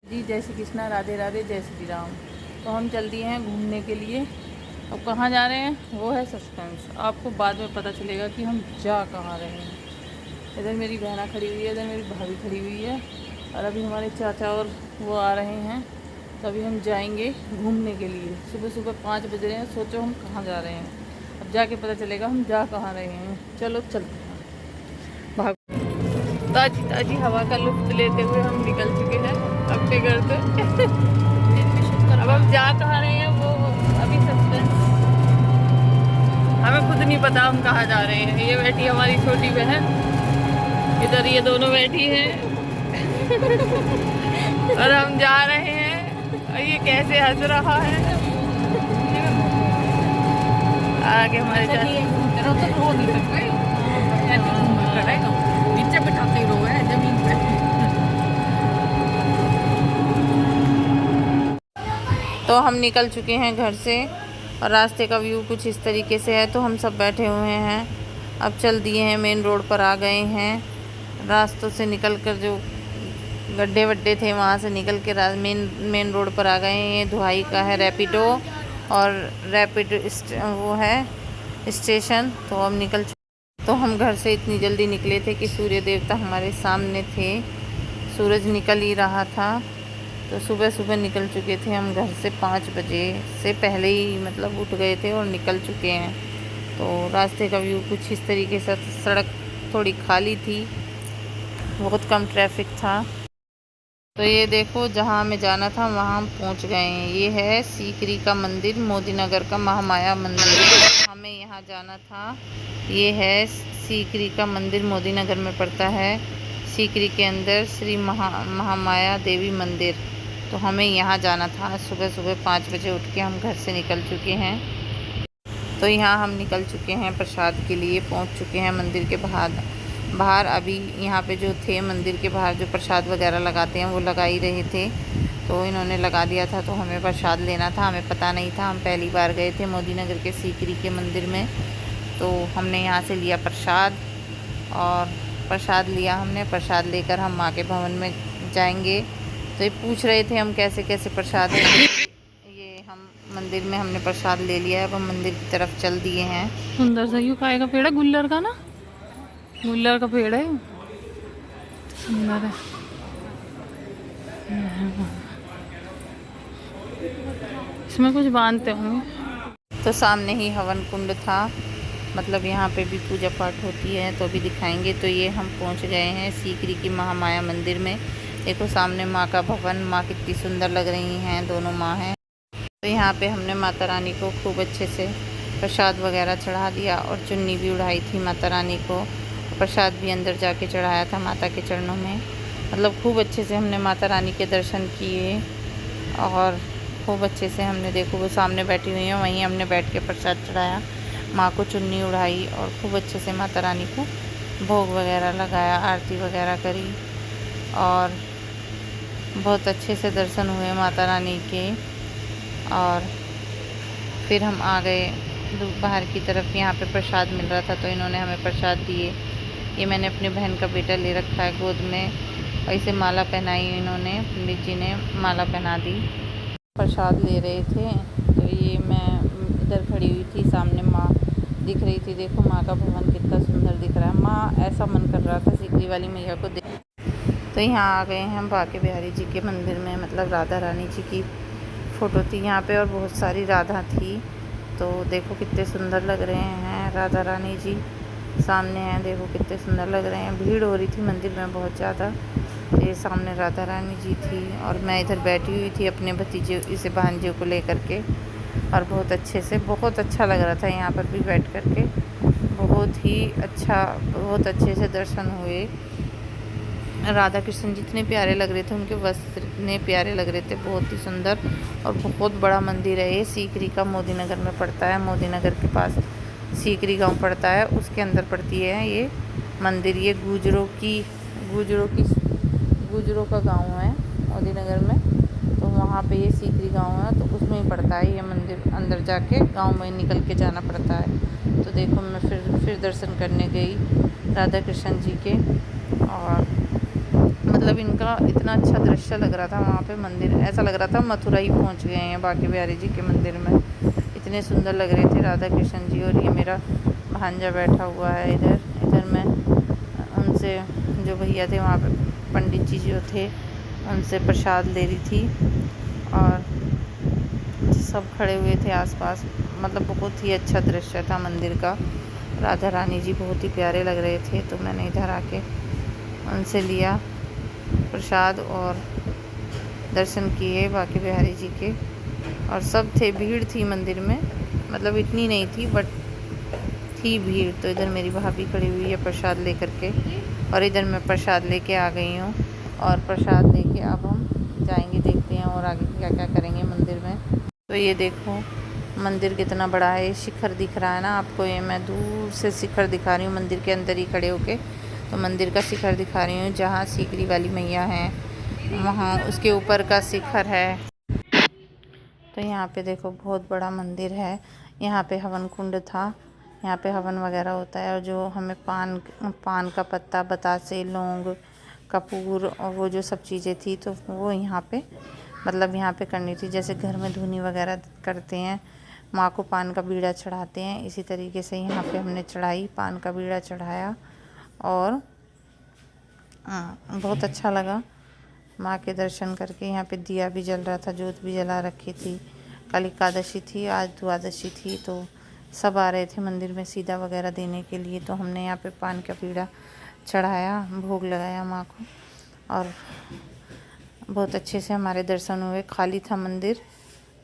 जी जय श्री कृष्णा, राधे राधे, जय श्री राम। तो हम चल दिए हैं घूमने के लिए। अब कहाँ जा रहे हैं वो है सस्पेंस, आपको बाद में पता चलेगा कि हम जा कहाँ रहे हैं। इधर मेरी बहना खड़ी हुई है, इधर मेरी भाभी खड़ी हुई है, और अभी हमारे चाचा और वो आ रहे हैं। तो अभी हम जाएंगे घूमने के लिए। सुबह सुबह 5 बज रहे हैं, सोचो हम कहाँ जा रहे हैं। अब जाके पता चलेगा हम जा कहाँ रहे हैं। चलो चलते हैं, भाग। ताजी ताजी हवा का लुत्फ लेते हुए हम निकल चुके हैं अपने घर से। अब हम जा कहाँ रहे हैं वो अभी सस्पेंस, हमें खुद नहीं पता हम कहाँ जा रहे हैं। ये बैठी हमारी छोटी बहन, इधर ये दोनों बैठी हैं और हम जा रहे हैं। और ये कैसे हंस रहा है। आगे हमारे नीचे बैठाते रहो है जमीन पे। तो हम निकल चुके हैं घर से और रास्ते का व्यू कुछ इस तरीके से है। तो हम सब बैठे हुए हैं, अब चल दिए हैं, मेन रोड पर आ गए हैं। रास्तों से निकल कर जो गड्ढे वड्ढे थे वहाँ से निकल के मेन रोड पर आ गए हैं। ये धुआई का है रैपिडो, और रैपिडो वो है स्टेशन। तो हम निकल चुके। तो हम घर से इतनी जल्दी निकले थे कि सूर्य देवता हमारे सामने थे, सूरज निकल ही रहा था। तो सुबह सुबह निकल चुके थे हम घर से, 5 बजे से पहले ही मतलब उठ गए थे और निकल चुके हैं। तो रास्ते का व्यू कुछ इस तरीके से, सड़क थोड़ी खाली थी, बहुत कम ट्रैफिक था। तो ये देखो जहाँ हमें जाना था वहाँ हम पहुँच गए हैं। ये है सीकरी का मंदिर, मोदी नगर का महामाया मंदिर, हमें यहाँ जाना था। ये है सीकरी का मंदिर, मोदी नगर में पड़ता है। सीकरी के अंदर श्री महामाया देवी मंदिर। तो हमें यहाँ जाना था। सुबह सुबह 5 बजे उठ के हम घर से निकल चुके हैं। तो यहाँ हम निकल चुके हैं प्रसाद के लिए, पहुँच चुके हैं मंदिर के बाहर। अभी यहाँ पे जो थे मंदिर के बाहर जो प्रसाद वगैरह लगाते हैं वो लगा ही रहे थे। तो इन्होंने लगा दिया था, तो हमें प्रसाद लेना था। हमें पता नहीं था, हम पहली बार गए थे मोदी नगर के सीकरी के मंदिर में। तो हमने यहाँ से लिया प्रसाद, और प्रसाद लिया हमने। प्रसाद लेकर हम माँ के भवन में जाएंगे। तो ये पूछ रहे थे हम कैसे कैसे प्रसाद लेंगे। ये हम मंदिर में हमने प्रसाद ले लिया है, अब हम मंदिर की तरफ चल दिए हैं। सुंदर सा, यूँ काय का पेड़ है, गुल्लर का ना, गुल्लर का पेड़ है, सुंदर है। इसमें कुछ बांधते होंगे। तो सामने ही हवन कुंड था, मतलब यहाँ पे भी पूजा पाठ होती है, तो अभी दिखाएंगे। तो ये हम पहुँच गए हैं सीकरी की महामाया मंदिर में। देखो सामने माँ का भवन, माँ कितनी सुंदर लग रही हैं, दोनों माँ हैं। तो यहाँ पे हमने माता रानी को खूब अच्छे से प्रसाद वगैरह चढ़ा दिया, और चुन्नी भी उड़ाई थी माता रानी को। प्रसाद भी अंदर जाके चढ़ाया था माता के चरणों में। मतलब खूब अच्छे से हमने माता रानी के दर्शन किए, और खूब अच्छे से हमने, देखो वो सामने बैठी हुई हैं, वहीं हमने बैठ के प्रसाद चढ़ाया, माँ को चुन्नी उड़ाई, और खूब अच्छे से माता रानी को भोग वगैरह लगाया, आरती वगैरह करी, और बहुत अच्छे से दर्शन हुए माता रानी के। और फिर हम आ गए बाहर की तरफ। यहाँ पे प्रसाद मिल रहा था, तो इन्होंने हमें प्रसाद दिए। ये मैंने अपनी बहन का बेटा ले रखा है गोद में, और इसे माला पहनाई इन्होंने, पंडित जी ने माला पहना दी। प्रसाद ले रहे थे, तो ये मैं इधर खड़ी हुई थी, सामने माँ दिख रही थी। देखो माँ का भवन कितना सुंदर दिख रहा है। माँ, ऐसा मन कर रहा था सीकरी वाली मैया को देख। तो यहाँ आ गए हैं हम बांके बिहारी जी के मंदिर में, मतलब राधा रानी जी की फ़ोटो थी यहाँ पे, और बहुत सारी राधा थी। तो देखो कितने सुंदर लग रहे हैं राधा रानी जी, सामने हैं, देखो कितने सुंदर लग रहे हैं। भीड़ हो रही थी मंदिर में बहुत ज़्यादा। तो ये सामने राधा रानी जी थी, और मैं इधर बैठी हुई थी अपने भतीजे, इसे भांजे को लेकर के, और बहुत अच्छे से, बहुत अच्छा लग रहा था यहाँ पर भी बैठ कर के। बहुत ही अच्छा, बहुत अच्छे से दर्शन हुए। राधा कृष्ण जितने प्यारे लग रहे थे, उनके वस्त्र इतने प्यारे लग रहे थे, बहुत ही सुंदर। और बहुत बड़ा मंदिर है ये, सीकरी का मोदी नगर में पड़ता है। मोदी नगर के पास सीकरी गांव पड़ता है, उसके अंदर पड़ती है ये मंदिर। ये गुजरों का गांव है मोदी नगर में, तो वहाँ पे ये सीकरी गांव है, तो उसमें ही पड़ता है ये मंदिर। अंदर जाके गांव में निकल के जाना पड़ता है। तो देखो मैं फिर दर्शन करने गई राधा कृष्ण जी के, और मतलब मतलब इनका इतना अच्छा दृश्य लग रहा था वहाँ पे मंदिर, ऐसा लग रहा था मथुरा ही पहुँच गए हैं बांके बिहारी जी के मंदिर में। इतने सुंदर लग रहे थे राधा कृष्ण जी। और ये मेरा भांजा बैठा हुआ है इधर। इधर मैं उनसे, जो भैया थे वहाँ पे पंडित जी जो थे, उनसे प्रसाद ले रही थी और सब खड़े हुए थे आसपास। मतलब बहुत ही अच्छा दृश्य था मंदिर का। राधा रानी जी बहुत ही प्यारे लग रहे थे। तो मैंने इधर आके उनसे लिया प्रसाद और दर्शन किए बांके बिहारी जी के। और सब थे, भीड़ थी मंदिर में, मतलब इतनी नहीं थी बट थी भीड़। तो इधर मेरी भाभी खड़ी हुई है प्रसाद लेकर के, और इधर मैं प्रसाद लेके आ गई हूँ। और प्रसाद लेके अब हम जाएंगे, देखते हैं और आगे क्या क्या करेंगे मंदिर में। तो ये देखो मंदिर कितना बड़ा है। शिखर दिख रहा है ना आपको, ये मैं दूर से शिखर दिखा रही हूँ, मंदिर के अंदर ही खड़े होके। तो मंदिर का शिखर दिखा रही हूँ, जहाँ सीकरी वाली मैया है वहाँ उसके ऊपर का शिखर है। तो यहाँ पे देखो बहुत बड़ा मंदिर है। यहाँ पे हवन कुंड था, यहाँ पे हवन वगैरह होता है। और जो हमें पान का पत्ता, बतासे, लौंग, कपूर और वो जो सब चीज़ें थी, तो वो यहाँ पे मतलब यहाँ पे करनी थी। जैसे घर में धुनी वगैरह करते हैं, माँ को पान का बीड़ा चढ़ाते हैं, इसी तरीके से यहाँ पे हमने चढ़ाई, पान का बीड़ा चढ़ाया। और बहुत अच्छा लगा माँ के दर्शन करके। यहाँ पे दिया भी जल रहा था, जोत भी जला रखी थी। कल एकादशी थी, आज द्वादशी थी, तो सब आ रहे थे मंदिर में सीधा वगैरह देने के लिए। तो हमने यहाँ पे पान का बीड़ा चढ़ाया, भोग लगाया माँ को, और बहुत अच्छे से हमारे दर्शन हुए। खाली था मंदिर,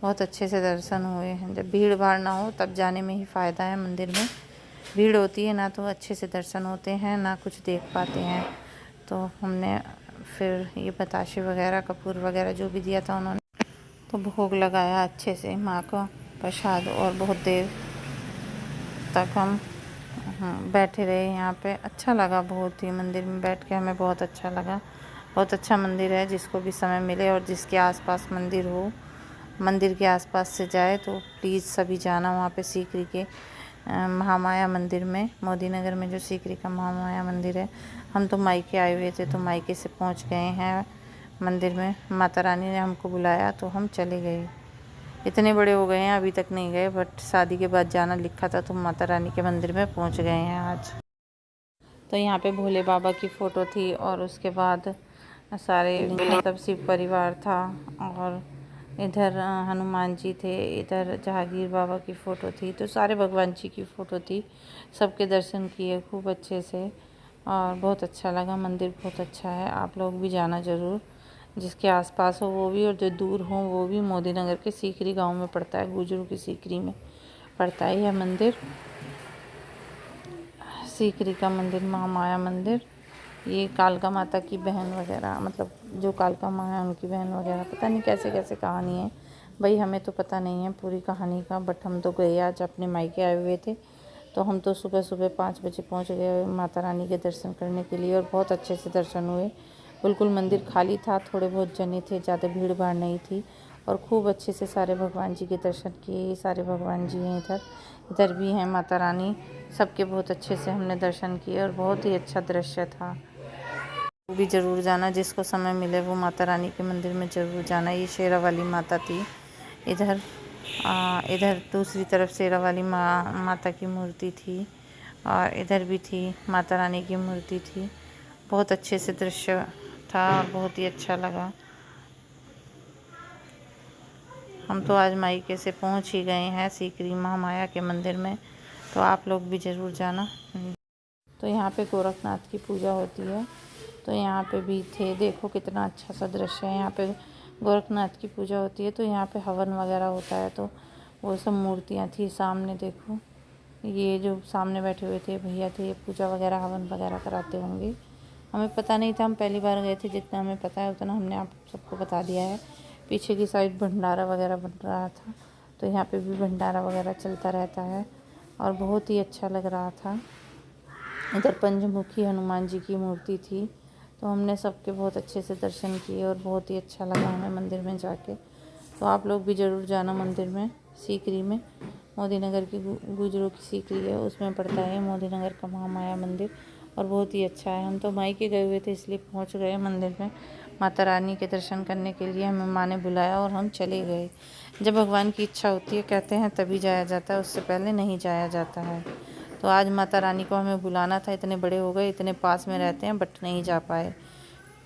बहुत अच्छे से दर्शन हुए हैं। जब भीड़ भाड़ ना हो तब जाने में ही फ़ायदा है मंदिर में। भीड़ होती है ना तो अच्छे से दर्शन होते हैं, ना कुछ देख पाते हैं। तो हमने फिर ये बताशे वगैरह, कपूर वगैरह जो भी दिया था उन्होंने, तो भोग लगाया अच्छे से माँ का प्रसाद। और बहुत देर तक हम बैठे रहे यहाँ पे। अच्छा लगा बहुत ही, मंदिर में बैठ के हमें बहुत अच्छा लगा। बहुत अच्छा मंदिर है, जिसको भी समय मिले और जिसके आसपास मंदिर हो, मंदिर के आसपास से जाए तो प्लीज़ सभी जाना वहाँ पे सीकरी के महामाया मंदिर में, मोदी नगर में जो सीकरी का महामाया मंदिर है। हम तो मायके आए हुए थे, तो मायके से पहुँच गए हैं मंदिर में। माता रानी ने हमको बुलाया तो हम चले गए। इतने बड़े हो गए हैं, अभी तक नहीं गए, बट शादी के बाद जाना लिखा था, तो माता रानी के मंदिर में पहुँच गए हैं आज। तो यहाँ पे भोले बाबा की फ़ोटो थी, और उसके बाद सारे मतलब शिव परिवार था, और इधर हनुमान जी थे, इधर जहांगीर बाबा की फ़ोटो थी। तो सारे भगवान जी की फ़ोटो थी। सबके दर्शन किए खूब अच्छे से, और बहुत अच्छा लगा। मंदिर बहुत अच्छा है, आप लोग भी जाना ज़रूर, जिसके आसपास हो वो भी, और जो दूर हो वो भी। मोदी नगर के सीकरी गांव में पड़ता है, गुजरू की सीकरी में पड़ता है यह मंदिर, सीकरी का मंदिर, महामाया मंदिर। ये कालका माता की बहन वगैरह, मतलब जो कालका माँ है उनकी बहन वगैरह, पता नहीं कैसे कैसे कहानी है भाई, हमें तो पता नहीं है पूरी कहानी का। बट हम तो गए आज अपने मायके आए हुए थे, तो हम तो सुबह सुबह 5 बजे पहुंच गए माता रानी के दर्शन करने के लिए, और बहुत अच्छे से दर्शन हुए। बिल्कुल मंदिर खाली था, थोड़े बहुत जने थे, ज़्यादा भीड़ भाड़ नहीं थी, और खूब अच्छे से सारे भगवान जी के दर्शन किए। सारे भगवान जी हैं इधर, इधर भी हैं माता रानी, सबके बहुत अच्छे से हमने दर्शन किए, और बहुत ही अच्छा दृश्य था। भी ज़रूर जाना, जिसको समय मिले वो माता रानी के मंदिर में ज़रूर जाना। ये शेरा वाली माता थी इधर, इधर दूसरी तरफ शेरा वाली माता की मूर्ति थी, और इधर भी थी माता रानी की मूर्ति थी। बहुत अच्छे से दृश्य था, और बहुत ही अच्छा लगा। हम तो आज मायके से पहुंच ही गए हैं सीकरी महामाया के मंदिर में, तो आप लोग भी ज़रूर जाना। तो यहाँ पे गोरखनाथ की पूजा होती है, तो यहाँ पे भी थे। देखो कितना अच्छा सा दृश्य है, यहाँ पे गोरखनाथ की पूजा होती है, तो यहाँ पे हवन वगैरह होता है। तो वो सब मूर्तियाँ थी सामने, देखो ये जो सामने बैठे हुए थे भैया थे, ये पूजा वगैरह हवन वगैरह कराते होंगे। हमें पता नहीं था, हम पहली बार गए थे, जितना हमें पता है उतना हमने आप सबको बता दिया है। पीछे की साइड भंडारा वगैरह बन रहा था, तो यहाँ पे भी भंडारा वगैरह चलता रहता है, और बहुत ही अच्छा लग रहा था। इधर पंचमुखी हनुमान जी की मूर्ति थी, तो हमने सबके बहुत अच्छे से दर्शन किए, और बहुत ही अच्छा लगा हमें मंदिर में जाके। तो आप लोग भी ज़रूर जाना मंदिर में, सीकरी में, मोदी नगर की गुजरों की सीकरी है, उसमें पड़ता है मोदी नगर का महामाया मंदिर। और बहुत ही अच्छा है। हम तो मायके गए हुए थे इसलिए पहुंच गए मंदिर में माता रानी के दर्शन करने के लिए। हमें माँ ने बुलाया और हम चले गए। जब भगवान की इच्छा होती है कहते हैं तभी जाया जाता है, उससे पहले नहीं जाया जाता है। तो आज माता रानी को हमें बुलाना था, इतने बड़े हो गए, इतने पास में रहते हैं बट नहीं जा पाए।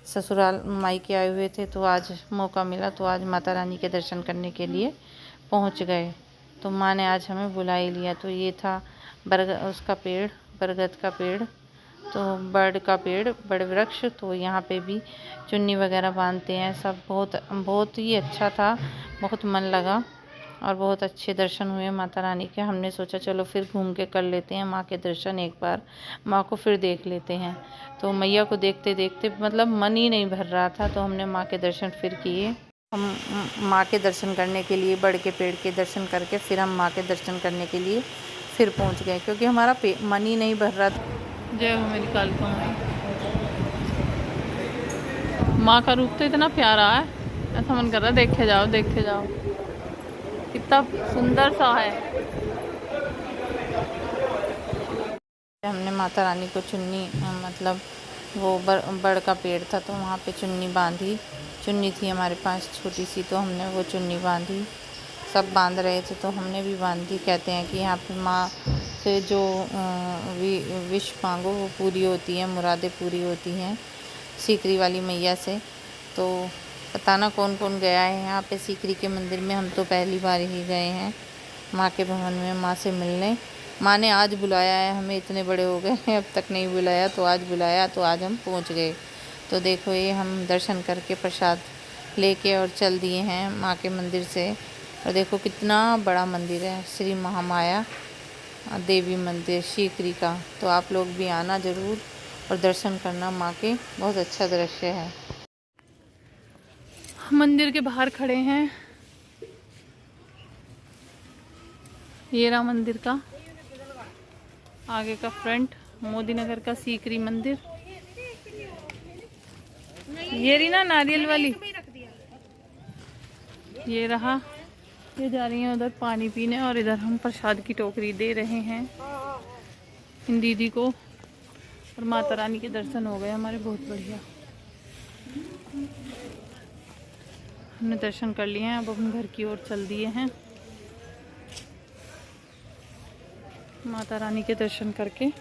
ससुराल मायके आए हुए थे तो आज मौका मिला तो आज माता रानी के दर्शन करने के लिए पहुंच गए। तो माँ ने आज हमें बुला ही लिया। तो ये था उसका पेड़, बरगद का पेड़, तो बड़ का पेड़, बड़ वृक्ष। तो यहाँ पे भी चुन्नी वगैरह बांधते हैं सब। बहुत ही अच्छा था, बहुत मन लगा और बहुत अच्छे दर्शन हुए माता रानी के। हमने सोचा चलो फिर घूम के कर लेते हैं माँ के दर्शन, एक बार माँ को फिर देख लेते हैं। तो मैया को देखते देखते मतलब मन ही नहीं भर रहा था, तो हमने माँ के दर्शन फिर किए। हम माँ के दर्शन करने के लिए बड़ के पेड़ के दर्शन करके फिर हम माँ के दर्शन करने के लिए फिर पहुँच गए, क्योंकि हमारा मन ही नहीं भर रहा था। जय हो मेरी कालिका माई। माँ का रूप तो इतना प्यारा है, ऐसा मन कर रहा है देखे जाओ देखे जाओ, कितना सुंदर सा है। हमने माता रानी को चुन्नी मतलब वो बड़ का पेड़ था तो वहाँ पे चुन्नी बांधी। चुन्नी थी हमारे पास छोटी सी, तो हमने वो चुन्नी बांधी। सब बांध रहे थे तो हमने भी बांधी। कहते हैं कि यहाँ पे माँ से जो विश मांगो वो पूरी होती है, मुरादें पूरी होती हैं सीकरी वाली मैया से। तो पता ना कौन कौन गया है यहाँ पे सीकरी के मंदिर में। हम तो पहली बार ही गए हैं माँ के भवन में माँ से मिलने। माँ ने आज बुलाया है हमें, इतने बड़े हो गए हैं अब तक नहीं बुलाया, तो आज बुलाया तो आज हम पहुँच गए। तो देखो ये हम दर्शन करके प्रसाद लेके और चल दिए हैं माँ के मंदिर से। और देखो कितना बड़ा मंदिर है, श्री महामाया देवी मंदिर सीकरी का। तो आप लोग भी आना ज़रूर और दर्शन करना माँ के, बहुत अच्छा दृश्य है। मंदिर के बाहर खड़े हैं, ये रहा मंदिर का आगे का फ्रंट, मोदी नगर का सीकरी मंदिर। ये रही ना नारियल वाली, ये रहा। ये जा रही हैं उधर पानी पीने और इधर हम प्रसाद की टोकरी दे रहे हैं इन दीदी को। और माता रानी के दर्शन हो गए हमारे, बहुत बढ़िया। हमने दर्शन कर लिए हैं, अब हम घर की ओर चल दिए हैं माता रानी के दर्शन करके।